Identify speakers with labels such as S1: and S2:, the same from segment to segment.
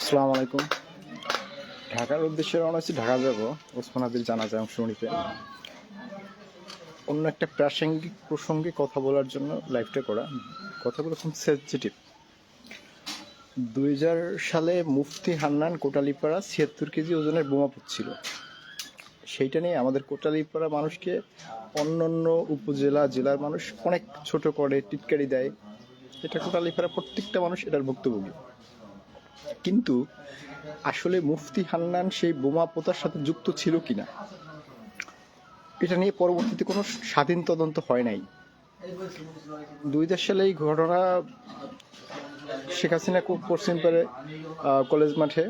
S1: আসসালামু আলাইকুম। ঢাকার উদ্দেশ্যে রওনা হচ্ছি, ঢাকা যাব ওসমান হাদির জানাজা অংশ নিতে। অন্য একটা প্রাসঙ্গিক প্রসঙ্গে কথা বলার জন্য লাইভটা করা। কথাগুলো খুব সেনসিটিভ। 2000 সালে মুফতি হান্নান কোটালীপাড়া 76 কেজি ওজনের বোমা পুঁতছিল। সেইটা নিয়ে আমাদের কোটালীপাড়া মানুষকে অন্যান্য উপজেলা জেলার মানুষ অনেক ছোট করে, টিটকারি দেয়। এটা কোটালীপাড়া প্রত্যেকটা মানুষ এটার ভুক্তভোগী। কিন্তু আসলে মুফতি হান্নান সেই বোমা পোতার সাথে যুক্ত ছিল কিনা এটা নিয়ে পরবর্তীতে কোনো স্বাধীন তদন্ত হয় নাই। 2000 সালে এই ঘটনা শেখ হাসিনা পশ্চিম পারে কলেজ মাঠে,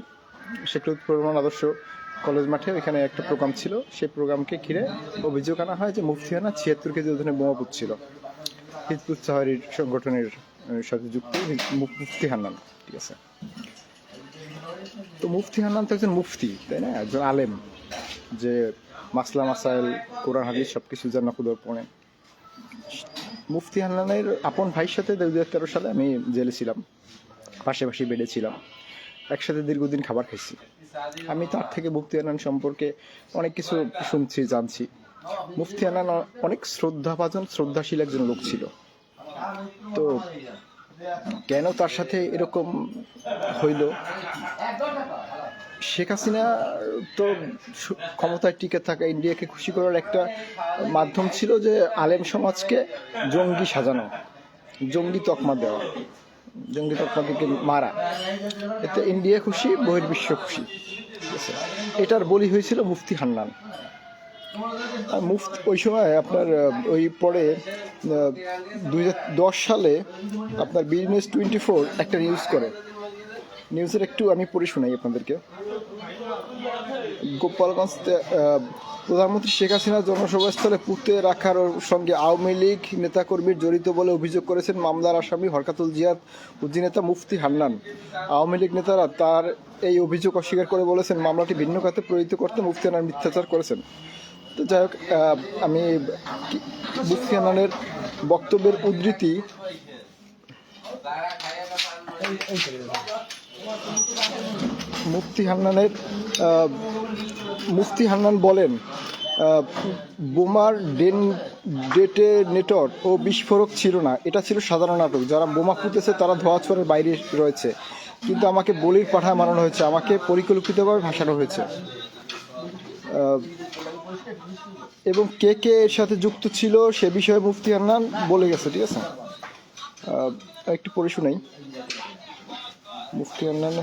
S1: শেখ লুৎফর রহমান আদর্শ কলেজ মাঠে ওইখানে একটা প্রোগ্রাম ছিল। সেই প্রোগ্রামকে ঘিরে অভিযোগ আনা হয় যে মুফতি হান্নান 76 কেজি ওজনের বোমা পুঁতছিল। হিজবুত তাহরীর সংগঠনের সাথে যুক্ত মুফতি হান্নান। ঠিক আছে, তো মুফতি হান্নান তো একজন মুফতি, তাই না, একজন আলেম, যে মাসলা মাসাইল কোরআন হাদিস সবকিছু জানা খুদর পড়ে। মুফতি হান্নানের আপন ভাইয়ের সাথে 2013 সালে আমি জেলে ছিলাম, পাশাপাশি বেডে ছিলাম, একসাথে দীর্ঘদিন খাবার খাইছি। আমি তার থেকে মুফতি হান্নান সম্পর্কে অনেক কিছু শুনছি, জানছি। মুফতি হান্নান অনেক শ্রদ্ধাভাজন, শ্রদ্ধাশীল একজন লোক ছিল। তো কেন তার সাথে এরকম হইল? শেখ হাসিনা তো ক্ষমতায় টিকে থাকা, ইন্ডিয়াকে খুশি করার একটা মাধ্যম ছিল যে আলেম সমাজকে জঙ্গি সাজানো, জঙ্গি তকমা দেওয়া, জঙ্গি তকমা থেকে মারা। এতে ইন্ডিয়া খুশি, বহির্বিশ্ব খুশি। ঠিক আছে, এটার বলি হয়েছিল মুফতি হান্নান। মুফতি ওই সময় আপনার ওই পরে 2010 সালে আপনার বিজনেস 24 একটা নিউজ করে। নিউজের একটু আমি পড়ে শোনাই আপনাদেরকে। গোপালগঞ্জ প্রধানমন্ত্রী শেখ হাসিনা জনসভাস্থলে পুঁতে রাখার সঙ্গে আওয়ামী লীগ নেতাকর্মীর জড়িত বলে অভিযোগ করেছেন মামলার আসামি হরকাতুল জিয়াদ নেতা মুফতি হান্নান। আওয়ামী লীগ নেতারা তার এই অভিযোগ অস্বীকার করে বলেছেন মামলাটি ভিন্ন খাতে প্রয়োজিত করতে মুফতি হান্নান মিথ্যাচার করেছেন। তো যাই হোক, আমি মুফতি হান্নানের বক্তব্যের উদ্ধৃতি মুফতি হান্নান বলেন, বোমার ডেটোনেটর ও বিস্ফোরক ছিল না, এটা ছিল সাধারণ নাটক। যারা বোমা পুঁতেছে তারা ধোঁয়াছোড়ার বাইরে রয়েছে, কিন্তু আমাকে বলির পাঠায় মারানো হয়েছে, আমাকে পরিকল্পিতভাবে ভাসানো হয়েছে। এবং কে কে এর সাথে যুক্ত ছিল সে বিষয়ে মুফতি হান্নান বলে গেছে। ঠিক আছে, একটু পড়ে শোনাই। মুফতি হান্নান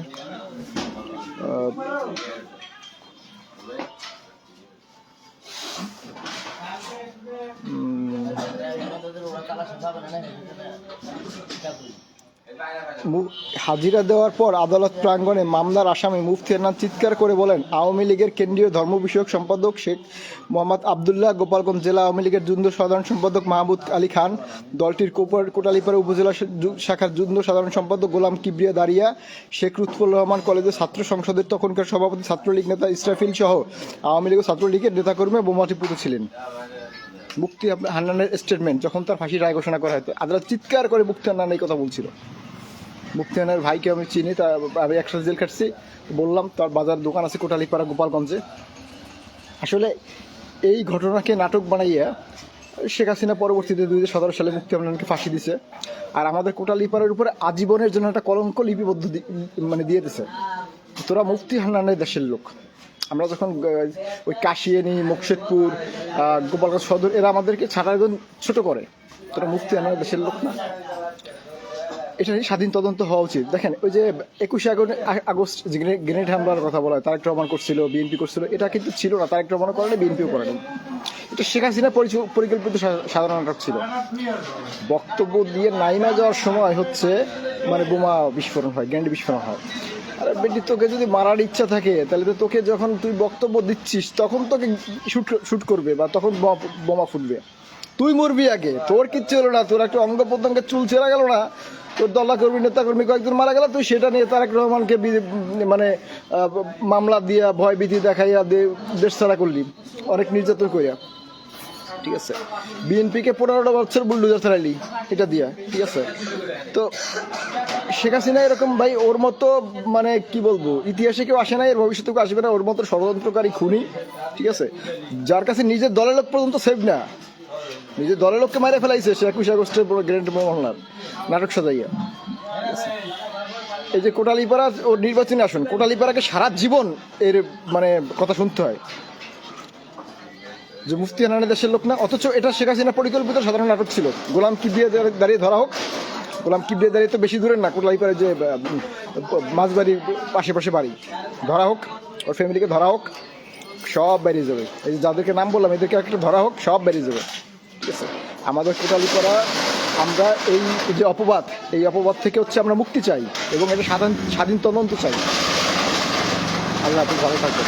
S1: হাজিরা দেওয়ার পর আদালত প্রাঙ্গণে মামলার আসামি মুফতি হান্নান চিৎকার করে বলেন, আওয়ামী লীগের কেন্দ্রীয় ধর্ম বিষয়ক সম্পাদক শেখ মোহাম্মদ আবদুল্লাহ, গোপালগঞ্জ জেলা আওয়ামী লীগের যুগ্ম সাধারণ সম্পাদক মাহমুদ আলী খান, দলটির কোটালীপাড়া উপজেলা শাখার যুগ্ম সাধারণ সম্পাদক গোলাম কিবরিয়া দারিয়া, শেখ লুৎফর রহমান কলেজের ছাত্র সংসদের তখনকার সভাপতি ছাত্রলীগ নেতা ইসরাফিল সহ আওয়ামী লীগ ও ছাত্রলীগের নেতাকর্মী বোমাটি পুঁতেছিলেন। মুফতি হান্নানের স্টেটমেন্ট যখন তার ফাঁসির রায় ঘোষণা করা হয়তো, আদালত চিৎকার করে মুফতি হান্নান এই কথা বলছিল। মুফতি হান্নানের ভাইকে আমি চিনি, তা আমি একসাথে জেল খাটছি, বললাম তার বাজার দোকান আছে কোটালীপাড়া গোপালগঞ্জে। আসলে এই ঘটনাকে নাটক বানাইয়া শেখ হাসিনা পরবর্তীতে 2017 সালে মুফতি হান্নানকে ফাঁসি দিছে। আর আমাদের কোটালীপাড়ার উপরে আজীবনের জন্য একটা কলঙ্ক লিপিবদ্ধ দিয়ে দিছে, তোরা মুফতি হান্নানের দেশের লোক। আমরা যখন ওই কাশিয়ানি, মুকশেদপুর, গোপালগঞ্জ সদর, এরা আমাদেরকে ছাড়াগঞ্জ ছোট করে, তোরা মুফতি হান্নানের দেশের লোক না। এটা নিয়ে স্বাধীন তদন্ত হওয়া উচিত। দেখেন, ওই যে 21 আগস্ট গ্রেনেড হামলার কথা বলা হয়, তারেক রহমান করছিল, বিএনপি করছিল, এটা কিন্তু ছিল না। তারেক রহমান করেনি, বিএনপিও করেনি। এটা শেখ হাসিনা পরিকল্পিত সাধারণ নাটক ছিল। বক্তব্য দিয়ে নাইমা যাওয়ার সময় হচ্ছে মানে বোমা বিস্ফোরণ হয়, গ্রেনেড বিস্ফোরণ হয়। আর বেটি, তোকে যদি মারার ইচ্ছা থাকে তাহলে তো তোকে যখন তুই বক্তব্য দিচ্ছিস তখন তোকে শুট করবে বা তখন বোমা ফুটবে, তুই মরবি আগে। তোর কিচ্ছু হলো না, তোর একটা অঙ্গ প্রত্যঙ্গের চুল ছেঁড়া গেল না, তোর দলা কর্মী নেতা কর্মী কয়েকজন মারা গেল, তুই সেটা নিয়ে তারেক রহমানকে মানে মামলা দিয়া ভয় ভীতি দেখাইয়া দেশ ছাড়া করলি, অনেক নির্যাতন করিয়া। ঠিক আছে, বিএনপিকে 15টা বছর বুলডোজার চালাইলি এটা দিয়া, ঠিক আছে। তো শেখ হাসিনা এরকম ভাই ওর মতো মানে কি বলবো, ইতিহাসে কেউ আসে না, এর ভবিষ্যতে কেউ আসবে না ওর মতো ষড়যন্ত্রকারী খুনি, ঠিক আছে, যার কাছে নিজের দলের লোক পর্যন্ত সেভ না, নিজের দলের লোককে মারে ফেলাইছে সে 21 আগস্টের পুরো গ্র্যান্ড মহল্লার নাটক সাজাইয়া। এই যে কোটালীপাড়া ওর নির্বাচনী আসন, কোটালীপাড়াকে সারা জীবন এর মানে কথা শুনতে হয় যে মুফতি হানানের দেশের লোক না, অথচ এটা শেখ হাসিনা পরিকল্পিত সাধারণ নাটক ছিল। গোলাম কিবরিয়া দাঁড়িয়ে ধরা হোক, গোলাম কিবরিয়া দাঁড়িয়ে তো বেশি দূরের না, কোটালীপাড়ায় যে মাঝবাড়ির পাশে বাড়ি, ধরা হোক, ওর ফ্যামিলিকে ধরা হোক, সব বেরিয়ে যাবে। এই যে যাদেরকে নাম বললাম এদেরকে একটা ধরা হোক, সব বেরিয়ে যাবে, ঠিক আছে। আমাদের কোটালীপাড়া, আমরা এই যে অপবাদ, এই অপবাদ থেকে হচ্ছে আমরা মুক্তি চাই এবং এটা স্বাধীন তদন্ত চাই। আল্লাহ হাফেজ, ভালো থাকবেন।